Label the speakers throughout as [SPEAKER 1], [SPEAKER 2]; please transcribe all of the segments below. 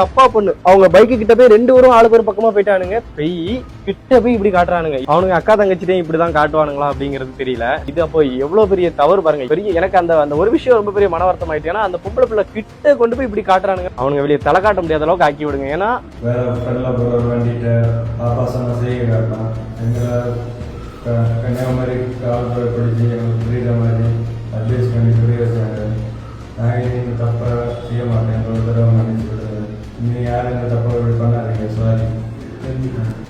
[SPEAKER 1] அப்பா பொண்ணு அவங்க பைக்கு கிட்ட போய் ரெண்டு பேரும் ஆளுக்கு ஒரு பக்கமா போயிட்டானுங்க. கிட்ட போய் இப்படி காட்டுறானுங்க. அவனுங்க அக்கா தங்கச்சிட்டையும் இப்படிதான் காட்டுவானுங்களா அப்படிங்கிறது தெரியல. இது அப்போ எவ்வளவு பெரிய தவறு பாருங்க. பெரிய எனக்கு அந்த ஒரு விஷயம் ரொம்ப பெரிய மன வருத்தம் ஆயிட்டு. ஏன்னா அந்த பொம்பளை பிள்ளை கிட்ட கொண்டு போய் இப்படி காட்டுறானுங்க. அவனுங்க வெளியே தலை காட்ட முடியாத அளவுக்கு ஆக்கி விடுங்க. ஏன்னா
[SPEAKER 2] வேற ஃப்ரெண்ட்ல போகிற வேண்டிட்டு ஆபாசமாக செய்ய காட்டலாம். எங்களை கன்னியாகுமரி காவல்துறை படித்து எங்களுக்கு புரியுற மாதிரி அட்வைஸ் பண்ணி புரிய வச்சாங்க. நான் இந்த தப்பை செய்ய மாட்டேன், ஒரு தடவை மன்னிச்சு விடுறது. நீ யாரும் இந்த தப்பை இப்படி பண்ணாதீங்க, சாரி.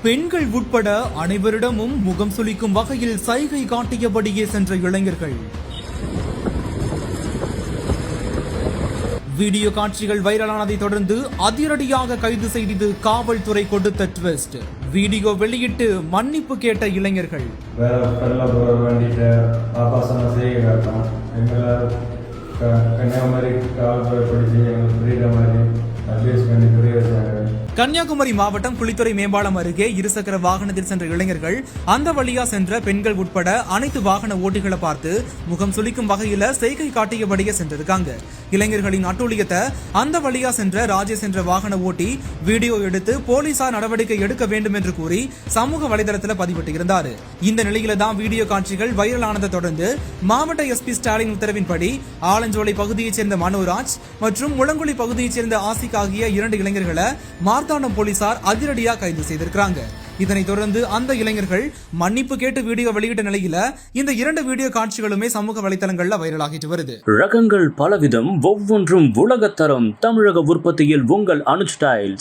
[SPEAKER 3] பெண்கள் உட்பட அனைவரிடமும் முகம் சுளிக்கும் வகையில் சைகை காட்டியபடியே சென்ற இளைஞர்கள். வீடியோ காட்சிகள் வைரலானதை தொடர்ந்து அதிரடியாக கைது செய்தது காவல்துறை கொடுத்த ட்விஸ்ட். வீடியோ வெளியிட்டு மன்னிப்பு கேட்ட இளைஞர்கள்.
[SPEAKER 2] வேற ஃப்ரெண்ட்ல போகிற வேண்டிட்டு ஆபாசமாக செய்ய காட்டலாம். எங்களை கன்னியாகுமரி காவல்துறை படித்து எங்களுக்கு புரியுற மாதிரி அட்வைஸ் பண்ணி புரிய வச்சாங்க.
[SPEAKER 3] கன்னியாகுமரி மாவட்டம் குளித்துறை மேம்பாலம் அருகே இருசக்கர வாகனத்தில் சென்ற இளைஞர்கள் அந்த வழியா சென்ற பெண்கள் உட்பட அனைத்து வாகன ஓட்டிகளை பார்த்து முகம் சுளிக்கும் வகையில செய்கை காட்டியபடியே சென்றிருக்காங்க. இளைஞர்களின் அட்டூழியத்தை அந்த வழியா சென்ற ராஜேஷ் என்ற வாகன ஓட்டி வீடியோ எடுத்து போலீசார் நடவடிக்கை எடுக்க வேண்டும் என்று கூறி சமூக வலைதளத்தில் பதிவிட்டிருந்தார். இந்த நிலையில தான் வீடியோ காட்சிகள் வைரலானதை தொடர்ந்து மாவட்ட எஸ்பி ஸ்டாலின் உத்தரவின்படி ஆலஞ்சோலை பகுதியைச் சேர்ந்த மனோராஜ் மற்றும் முழங்குழி பகுதியைச் சேர்ந்த ஆசிக் ஆகிய 2 இளைஞர்களை மார்த்தாண்டம் போலீசார் அதிரடியாக கைது செய்திருக்கிறாங்க. இதனைத் தொடர்ந்து அந்த இளைஞர்கள் மன்னிப்பு கேட்டு வீடியோ வெளியிட்ட நிலையில இந்த 2 வீடியோ காட்சிகளுமே சமூக வலைதளங்கள்ல வைரலாகிட்டு வருது.
[SPEAKER 4] ரகங்கள் பலவிதம், ஒவ்வொன்றும் உலகத்தரம். தமிழக உற்பத்தியில் உங்கள் அனுஜ் டைல்ஸ்.